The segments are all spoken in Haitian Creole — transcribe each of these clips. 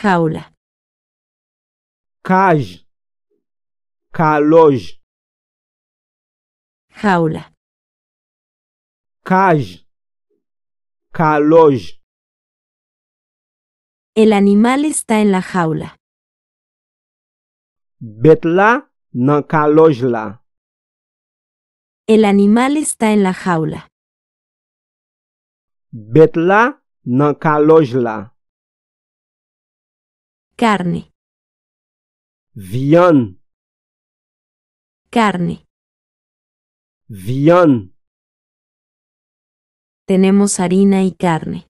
Jaula. Cage. Caloge. Jaula. Cage. Caloge. El animal está en la jaula. Bet la nan caloge la. El animal está en la jaula. Bet la nan caloge la. Carne. Viande. Carne. Viande. Tenemos harina y carne.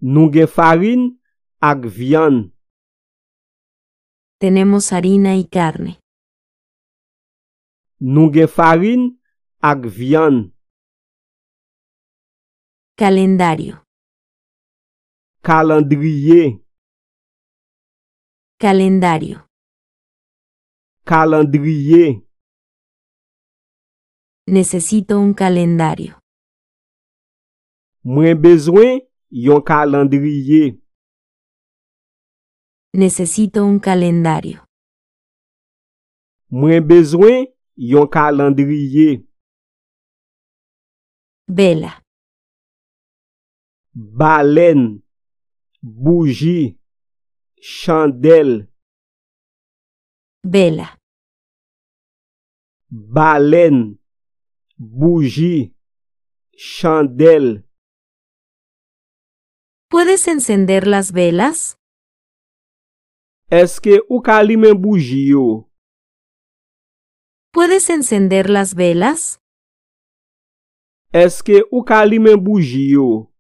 Nou gen farine ak viande. Tenemos harina y carne. Nou gen farine ak viande. Calendario. Calendrier. Calendario. Calendrier. Necesito un calendario. Mwen bezwen yon calendrier. Necesito un calendario. Mwen bezwen yon calendrier. Vela. Baleine. Bougie. Chandelle. Vela. Baleine. Bougie. Chandelle. ¿Puedes encender las velas? Eske ou ka allumer bougie yo? ¿Puedes encender las velas? Eske ou ka allumer bougie yo?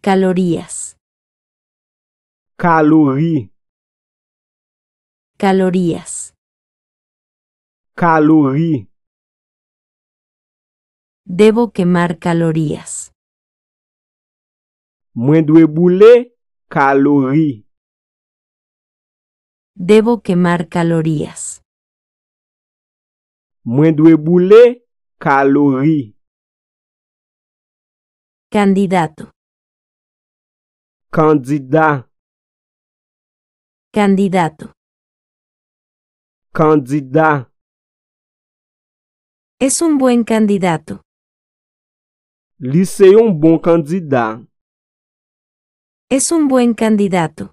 Calorías. Calorie. Calorías. Calorie. Debo quemar calorías. Mwen dwe boule calorie. Debo quemar calorías. Mwen dwe boule calorie. Candidato. Candidat. Candidato. Candidat. Es un buen candidato. Li se yon bon candidat. Es un buen candidato.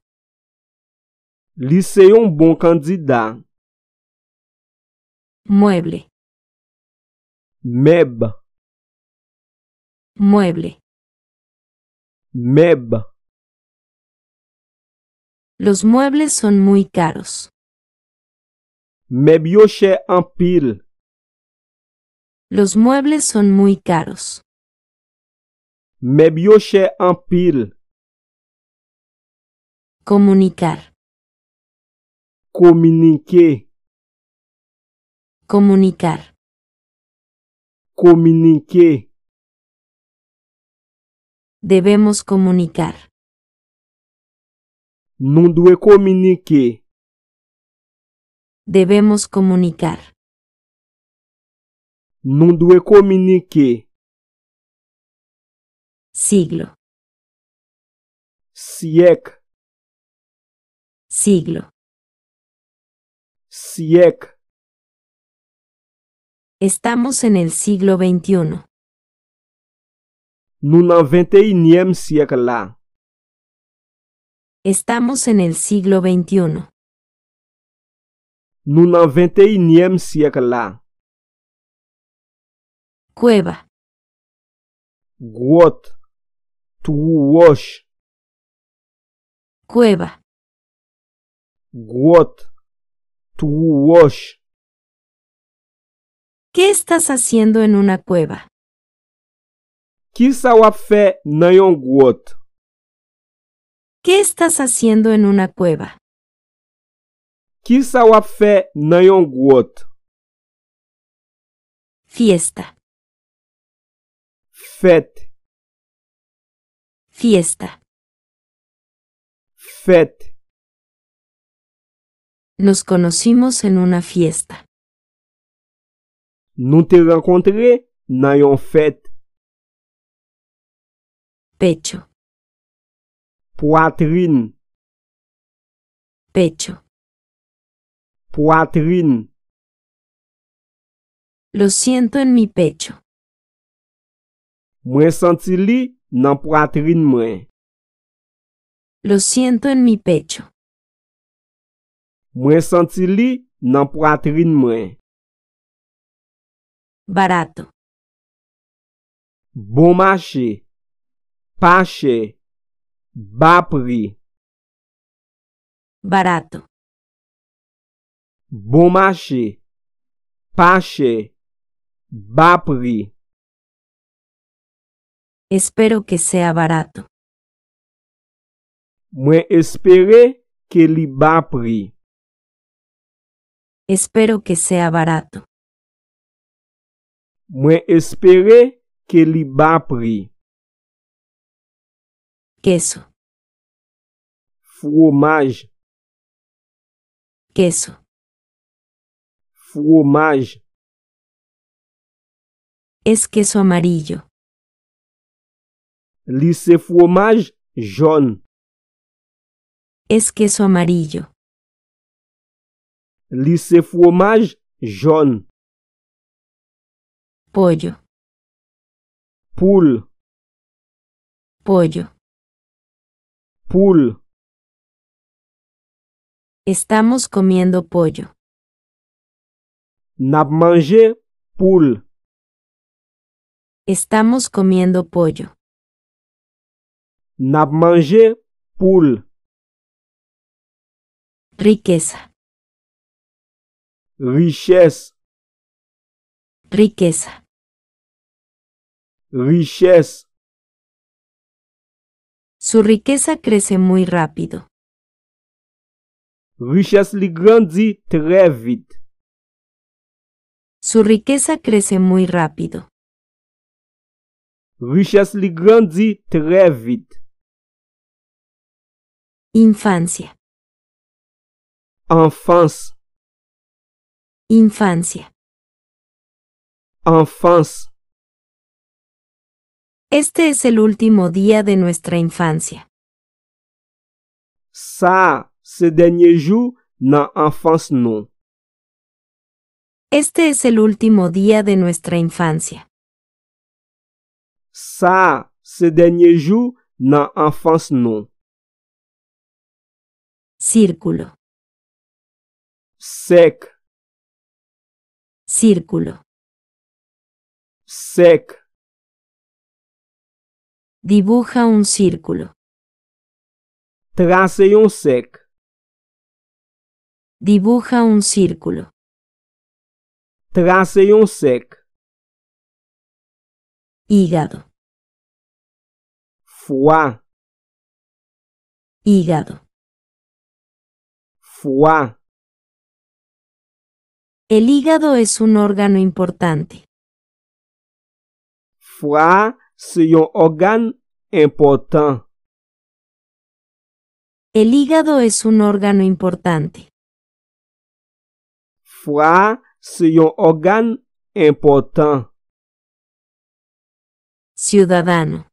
Li se yon bon candidat. Mueble. Meb. Mueble. Meb. Los muebles son muy caros. Meb yo chè an pil. Los muebles son muy caros. Meb yo chè an pil. Comunicar. Communiquer. Comunicar. Communiquer. Debemos comunicar. Nou dwe communiquer. Debemos comunicar. Nou dwe communiquer. Siglo. Siècle. Siglo. Siècle. Estamos en el siglo XXI. Nou nan 21e siècle la. Estamos en el siglo XXI. Nou nan 21e siècle la. Cueva. Grotte. Trou roche. Cueva. Grotte. Trou roche. ¿Qué estás haciendo en una cueva? Ki sa wap fè nan yon grotte? ¿Qué estás haciendo en una cueva? Ki sa wap fè nan yon grotte? Fiesta. Fête. Fiesta. Fête. Nos conocimos en una fiesta. Nou te renkontre nan yon fête. Pecho. Poitrine. Pecho. Poitrine. Lo siento en mi pecho. Mwen senti li nan poitrine mwen. Lo siento en mi pecho. Mwen senti li nan poitrine mwen. Barato. Bon marché. Pa chè. Bas prix. Barato. Bon marché. Pa chè. Bas prix. Espero que sea barato. Mwen espere ke li bas prix. Espero que sea barato. Mwen espere ke li bas prix. Queso. Fromage. Queso. Fromage. Es queso amarillo. Li se fromage jaune. Es queso amarillo. Li se fromage jaune. Pollo. Poule. Pollo. Poule. Estamos comiendo pollo. Nap manje poule. Estamos comiendo pollo. Nap manje poule. Riqueza. Richesse. Riqueza. Richesse. Su riqueza crece muy rápido. Richesse li grandi très vite. Su riqueza crece muy rápido. Richesse li grandi très vite. Infancia. Enfance. Infancia. Enfance. Este es el último día de nuestra infancia. Sa, se denye jou nan enfance nou. Este es el último día de nuestra infancia. Sa, se denye jou nan enfance nou. Círculo. Sec. Círculo. Sec. Dibuja un círculo. Trace yon sec. Dibuja un círculo. Trace yon sec. Hígado. Foie. Hígado. Foie. El hígado es un órgano importante. Foie se yon organe important. El hígado es un órgano importante. Foie se yon organe important. Ciudadano.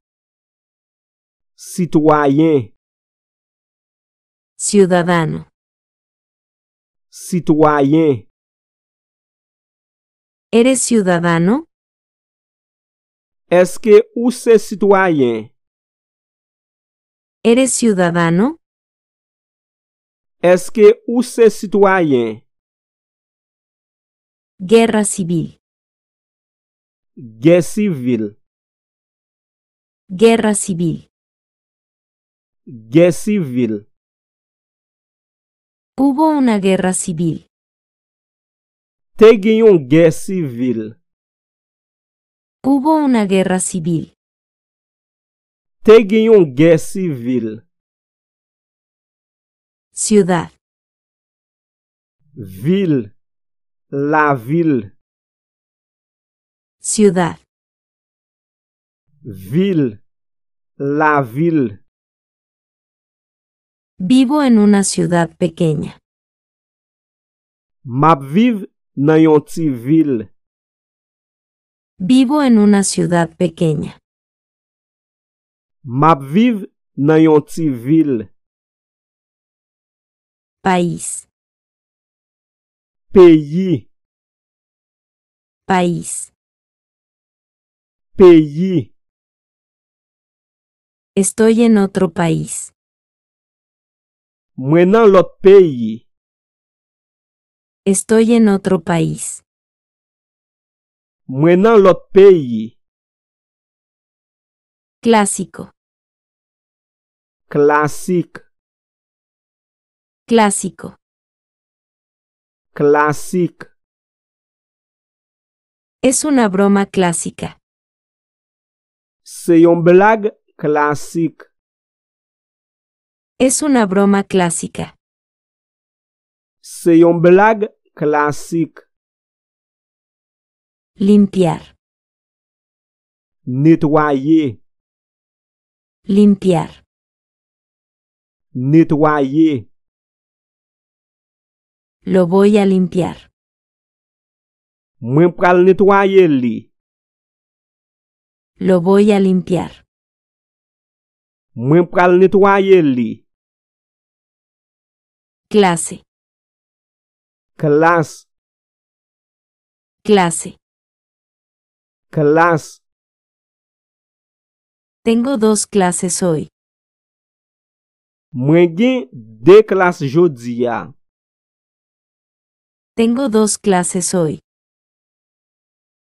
Citoyen. Ciudadano. Citoyen. ¿Eres ciudadano? Eske ou se citoyen? ¿Eres ciudadano? Eske ou se citoyen? Guerra civil. Guerre civile. Guerra civil. Guerre civile. Hubo una guerra civil. Te gen yon guerre civile. Hubo una guerra civil. Te gen yon guerre civile. Ciudad. Ville. La ville. Ciudad. Ville. La ville. Vivo en una ciudad pequeña. Map viv nan yon ti ville. Vivo en una ciudad pequeña. Map viv nan yon ti vil. País. Peyi. País. Peyi. Estoy en otro país. Mwen nan lot peyi. Estoy en otro país. Mwen nan lot peyi. Clásico. Klasik. Clásico. Klasik. Es una broma clásica. Se yon blag klasik. Es una broma clásica. Se yon blag klasik. Limpiar. Netwaye. Limpiar. Netwaye. Lo voy a limpiar. Mwen pral netwaye li. Lo voy a limpiar. Mwen pral netwaye li. Clase. Klas. Clase. Klas. Tengo 2 clases hoy. Mwen gen 2 klas jodi ya. Tengo 2 clases hoy.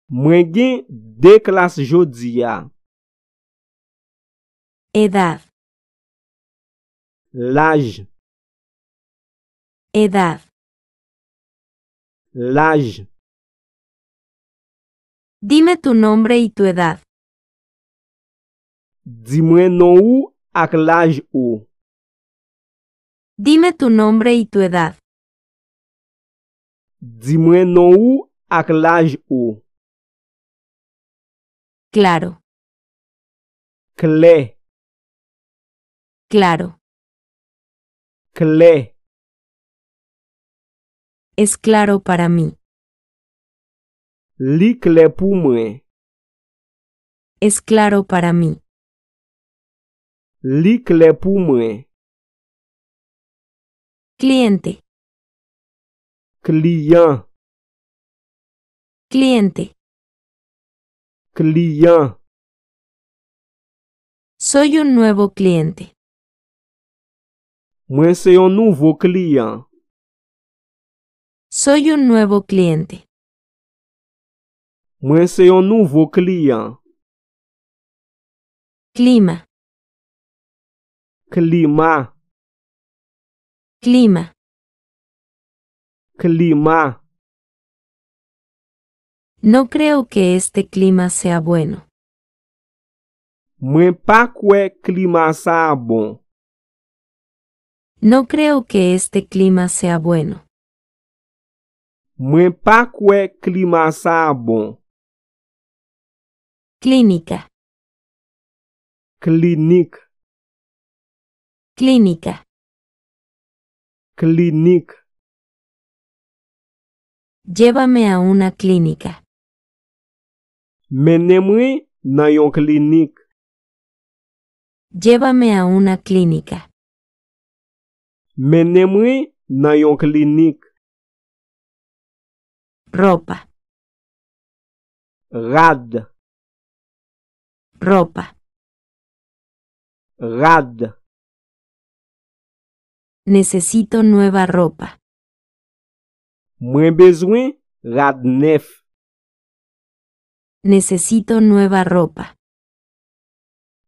Mwen gen 2 klas jodi ya. Edad. L'âge. Edad. L'âge. Dime tu nombre y tu edad. Di mwen non ou ak l'âge ou. Dime tu nombre y tu edad. Di mwen non ou ak l'âge ou. Claro. Clair. Claro. Clair. Es claro para mí. Li clair pou mwen. Es claro para mí. Li clair pou mwen. Cliente. Client. Cliente. Client. Soy un nuevo cliente. Mwen se yon nouvo client. Soy un nuevo cliente. Mwen se yon nouvo client. Clima. Klima. Clima. Klima. No creo que este clima sea bueno. Mwen pa kwe klima sa bon. No creo que este clima sea bueno. Mwen pa kwe klima sa bon. Clínica. Klinik. Clínica. Klinik. Llévame a una clínica. Mene mwen nan yon klinik. Llévame a una clínica. Mene mwen nan yon klinik. Ropa. Rad. Ropa. Rad. Necesito nueva ropa. Mwen bezwen rad nef. Necesito nueva ropa.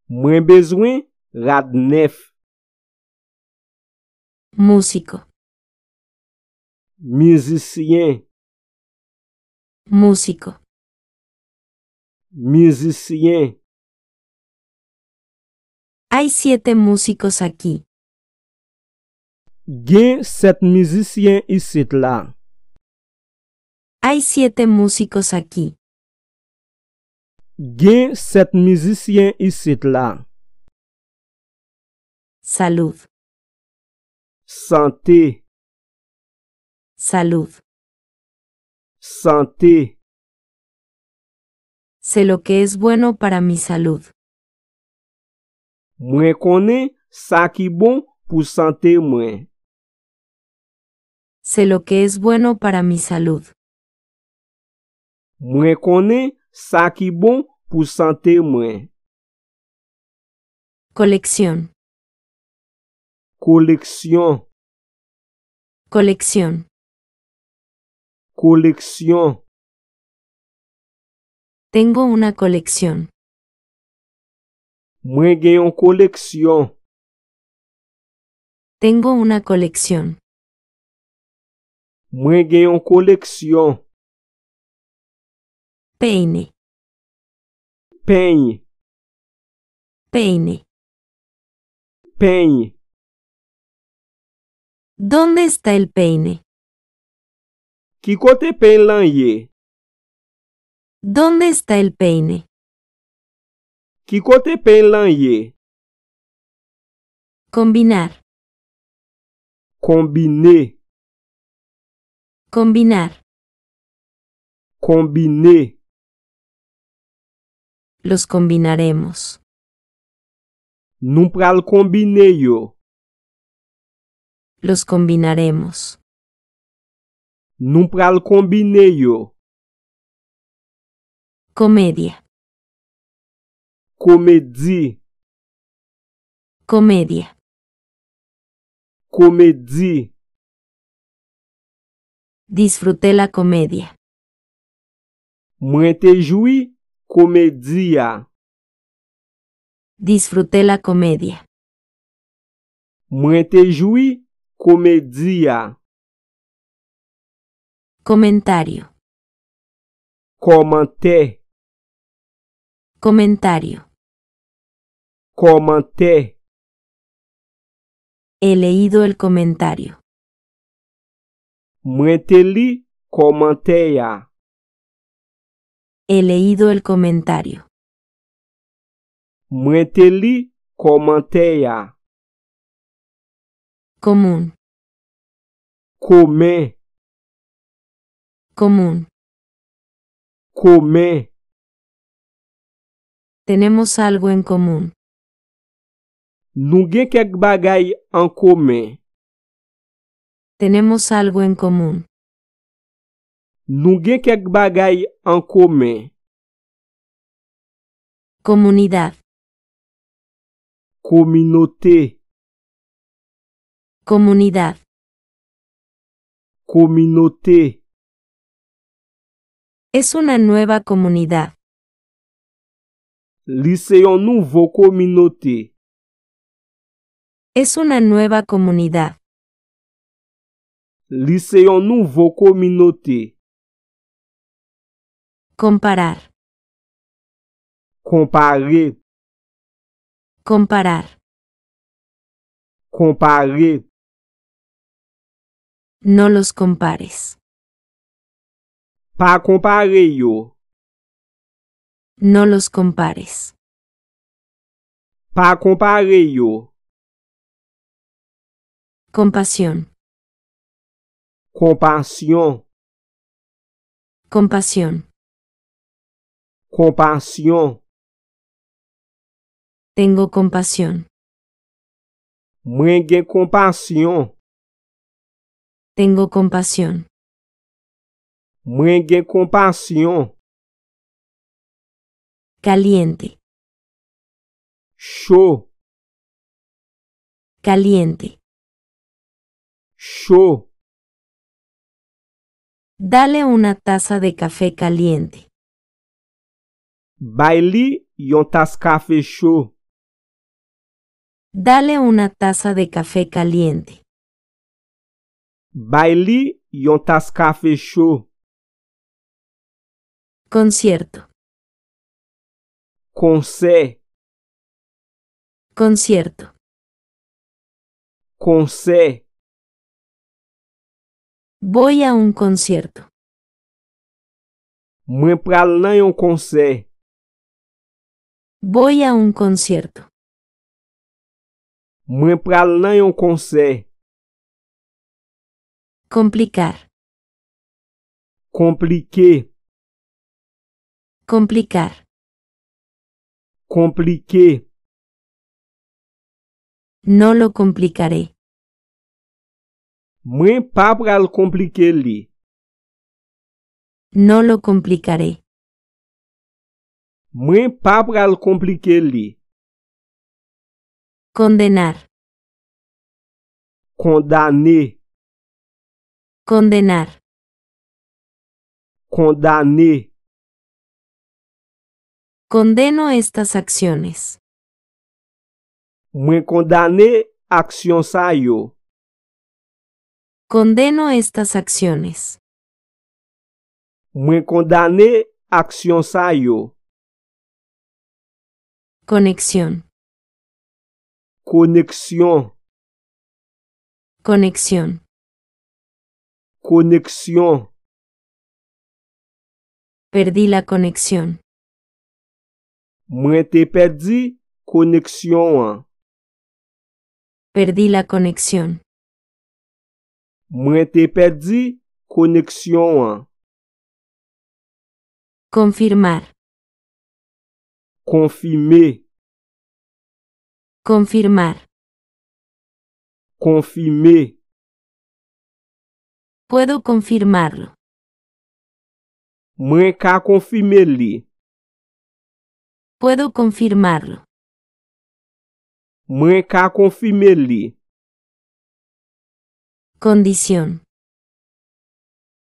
Mwen bezwen rad nef. Músico. Musicien. Músico. Musicien. Hay 7 músicos aquí. Gen 7 musicien isit la. Hay 7 músicos aquí. Gen 7 musicien isit la. Salud. Santé. Salud. Santé. Sé lo que es bueno para mi salud. Mwen konnen sa ki bon pou santé mwen. Sé lo que es bueno para mi salud. Mwen konnen sa ki bon pou santé mwen. Colección. Koleksyon. Colección. Koleksyon. Tengo una colección. Mwen gen yon koleksyon. Tengo una colección. Mwen gen yon koleksyon. Peine. Peigne. Peine. Peigne. ¿Dónde está el peine? Ki kote peigne lan ye? ¿Dónde está el peine? Ki kote peigne lan ye? Combinar. Kombine. Combinar. Kombine. Los combinaremos. Nou pral kombine yo. Los combinaremos. Nou pral kombine yo. Comedia. Komedi. Comedia. Komedi. Disfruté la comedia. Mwen te joui komedi ya. Disfruté la comedia. Mwen te joui komedi ya. Comentario. Komante. Comentario. Komante. He leído el comentario. Mwen te li komante ya. He leído el comentario. Mwen te li komante ya. Común. Kome. Común. Kome. Tenemos algo en común. Nou gen kek bagay an kome. Tenemos algo en común. Nou gen kek bagay an kome. Comunidad. Kominote. Comunidad. Kominote. Es una nueva comunidad. Li se yon nouvo kominote. Es una nueva comunidad. Li se yon nouvo kominote. Comparar. Kompare. Comparar. Kompare. No los compares. Pa kompare yo. No los compares. Pa kompare yo. Compasión. Kompasyon. Compasión. Kompasyon. Tengo compasión. Mwen gen kompasyon. Tengo compasión. Mwen gen kompasyon. Caliente. Chaud. Caliente. Chaud. Dale una taza de café caliente. Bay li yon tas kafe chaud. Dale una taza de café caliente. Bay li yon tas kafe chaud. Concierto. Konsey. Concierto. Konsey. Voy a un concierto. Mwen pral nan yon konsey. Voy a un concierto. Mwen pral nan yon konsey. Complicar. Komplike. Complicar. Komplike. No lo complicaré. Mwen pa pral komplike li. No lo complicaré. Mwen pa pral komplike li. Condenar. Kondane. Condenar. Kondane. Condeno estas acciones. Mwen kondane aksyon sa yo. Condeno estas acciones. Mwen kondane aksyon sa yo. Conexión. Koneksyon. Conexión. Koneksyon. Perdí la conexión. Mwen te perdi koneksyon an. Perdí la conexión. Mwen te perdi koneksyon an. Confirmar. Konfime. Confirmar. Konfime. Puedo confirmarlo. Mwen ka konfime li. Puedo confirmarlo. Mwen ka konfime li. Condición.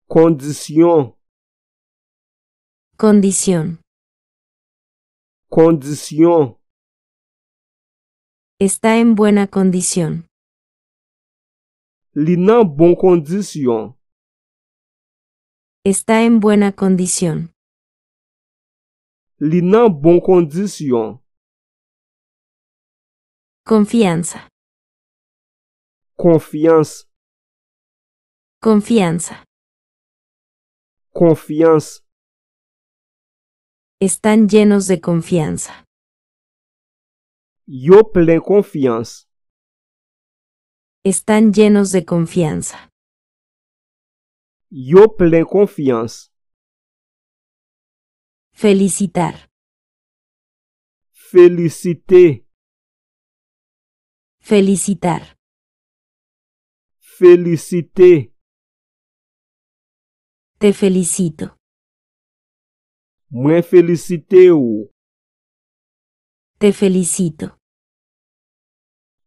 Kondisyon. Condición. Kondisyon. Está en buena condición. Li nan bon kondisyon. Está en buena condición. Li nan bon kondisyon. Confianza. Konfians. Confianza. Konfians. Están llenos de confianza. Yo plen konfians. Están llenos de confianza. Yo plen konfians. Felicitar. Felicite. Felicitar. Felicite. Te felicito. Mwen felicite ou. Te felicito.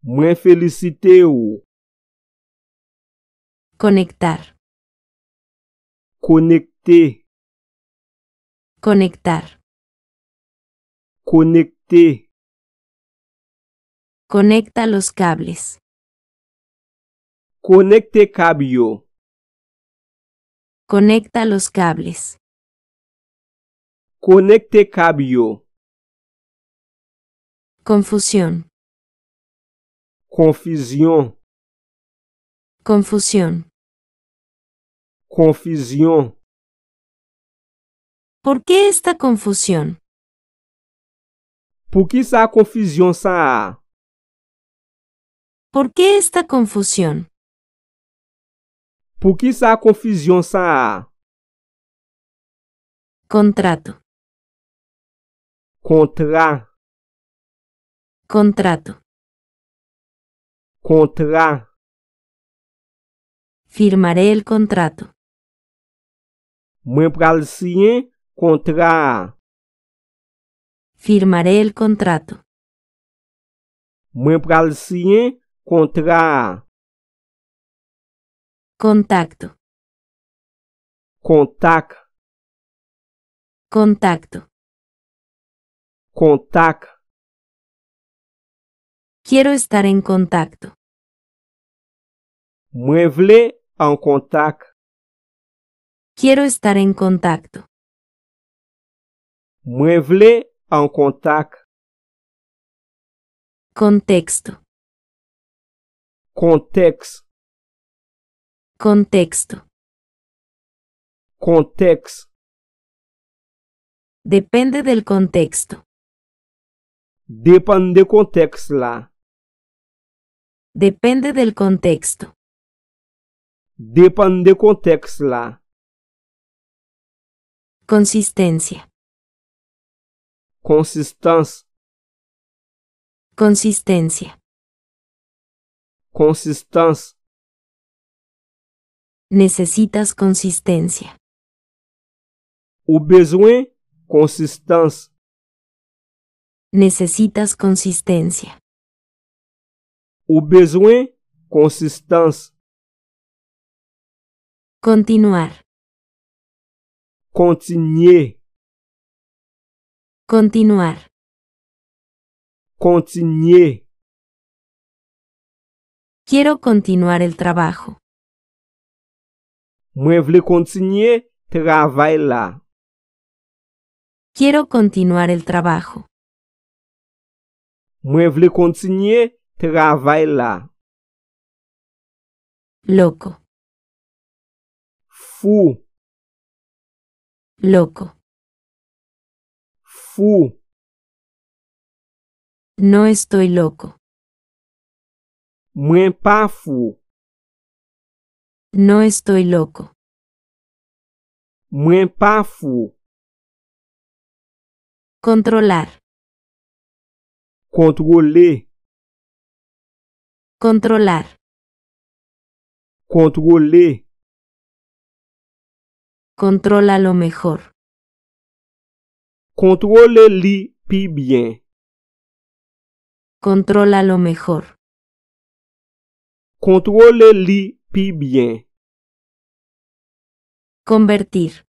Mwen felicite ou. Conectar. Konekte. Conectar. Konekte. Conecta los cables. Konekte kab yo. Conecta los cables. Konekte kab yo. Confusión. Konfisyon. Confusión. Konfisyon. ¿Por qué esta confusión? Pou ki sa konfisyon sa a? ¿Por qué esta confusión? Pou ki sa konfisyon sa a? Contrato. Kontra. Contrato. Kontra. Firmaré el contrato. Mwen pral siyen kontra a. Firmaré el contrato. Mwen pral siyen kontra a. Contacto. Kontak. Contacto. Kontak. Quiero estar en contacto. Mwen vle an kontak. Quiero estar en contacto. Mwen vle an kontak. Contexto. Konteks. Contexto. Konteks. Depende del contexto. Depan de konteks la. Depende del contexto. Depan de konteks la. Consistencia. Konsistans. Consistencia. consistance, Necesitas consistencia. ou besoin consistance, Necesitas consistencia. ou besoin consistance, Continuar. continuer, Continuar. continuer, Quiero continuar el trabajo. mwen vle continuer travay la, Quiero continuar el trabajo. mwen vle continuer travay la, Loco. fou, Loco. fou, No estoy loco. mwen pa fou, No estoy loco. mwen pa fou, Controlar. kontrole, Controlar. kontrole, Controla lo mejor. kontrole li pi bien, Controla lo mejor. kontrole li pi bien, Convertir.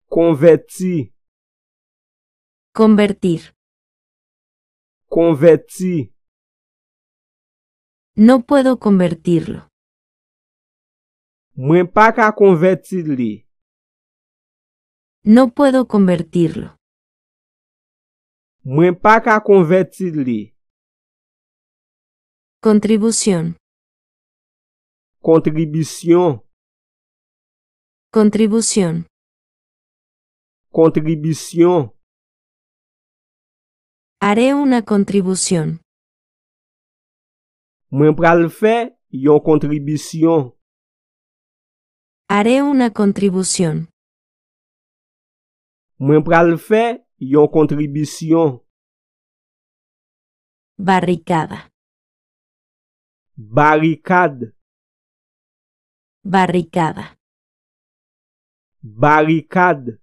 konverti, Convertir. konverti, No puedo convertirlo. mwen pa ka konverti li, No puedo convertirlo. mwen pa ka konverti li, Contribución. kontribisyon, Contribución. kontribisyon, Haré una contribución. mwen pral fè yon kontribisyon, Haré una contribución. mwen pral fè yon kontribisyon, Barricada. barikad, Barricada. barikad,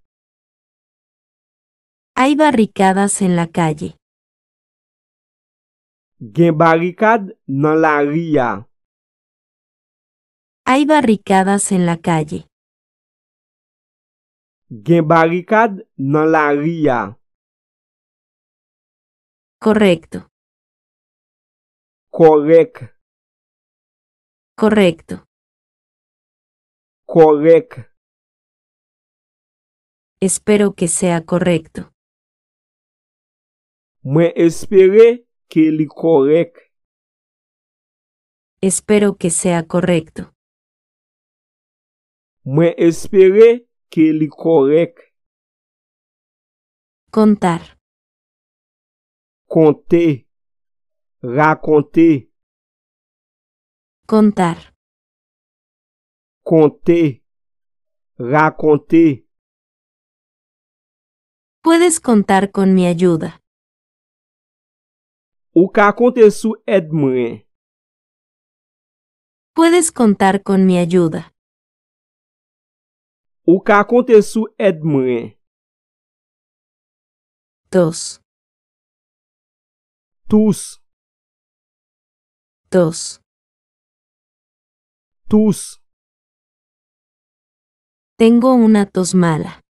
Hay barricadas en la calle. gen barikad nan la riya, Hay barricadas en la calle. gen barikad nan la riya, Correcto. korek, Correcto. korek, Espero que sea correcto. mwen espere ke li korek, Espero que sea correcto. mwen espere ke li korek, Contar. konte, rakonte, Contar. konte, rakonte, Puedes contar con mi ayuda. ou ka konte sou ed mwen, Puedes contar con mi ayuda. ou ka konte sou ed mwen, 2. tous, 2. tous, Tengo una tos mala.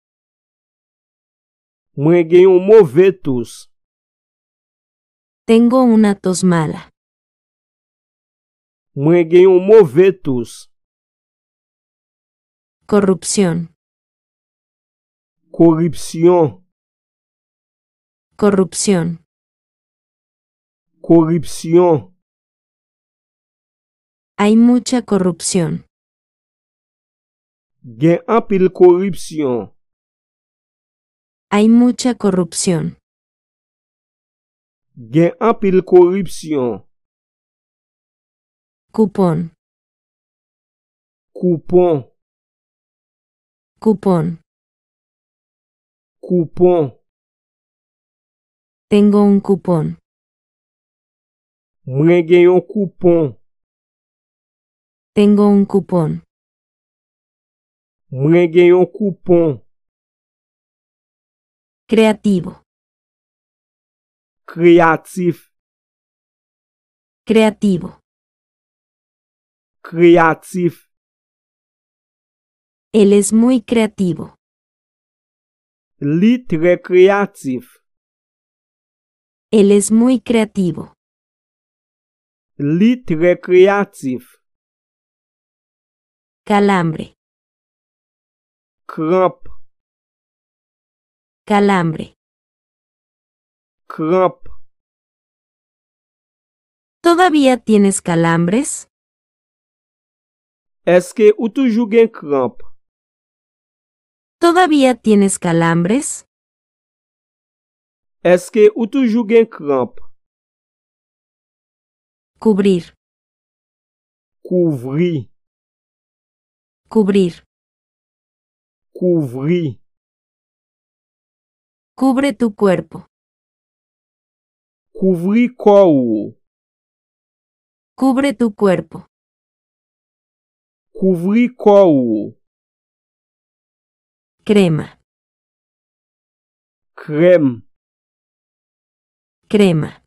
mwen gen yon mouve tous, Tengo una tos mala. mwen gen yon mouve tous, Corrupción. koripsyon, Corrupción. koripsyon, Hay mucha corrupción. gen anpil koripsyon, Hay mucha corrupción. gen anpil koripsyon, Cupón. koupon, Cupón. koupon, Tengo un cupón. Mwen gen yon coupon. Tengo un cupón. Mwen gen yon coupon. Creativo. Kreatif. Creativo. Kreatif. Él es muy creativo. Li tre kreatif. Él es muy creativo. Li tre kreatif. Calambre. Cramp. Calambre. Cramp. ¿Todavía tienes calambres? Eske ou toujou gen cramp? ¿Todavía tienes calambres? Eske ou toujou gen cramp? Cubrir. Kouvri. Cubrir. Kouvri. Cubre tu cuerpo. Kouvri kor ou. Cubre tu cuerpo. Kouvri kor ou. Crema. Krem. Crema.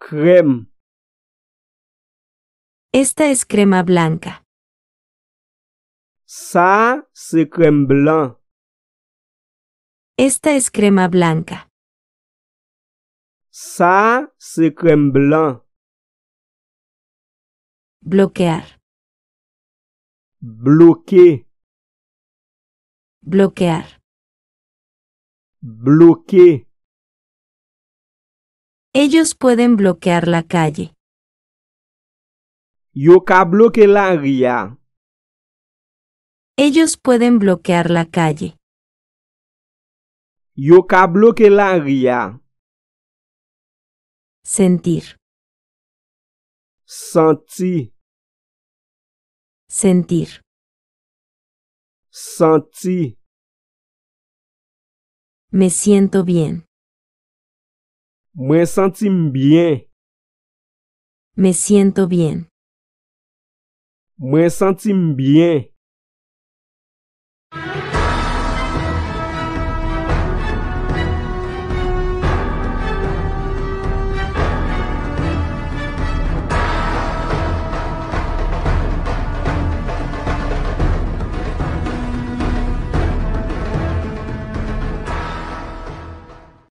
Krem. Esta es crema blanca. Sa se krem blan. Esta es crema blanca. Sa se krem blan. Bloquear. Bloqué. Bloquear. Bloqué. Ellos pueden bloquear la calle. Yo ka bloqué la ria. Ellos pueden bloquear la calle. Yo ka bloqué la ria. Sentir. Senti. Sentir. Senti. Me siento bien. Mwen sentim bien. Me siento bien. Mwen sentim bien.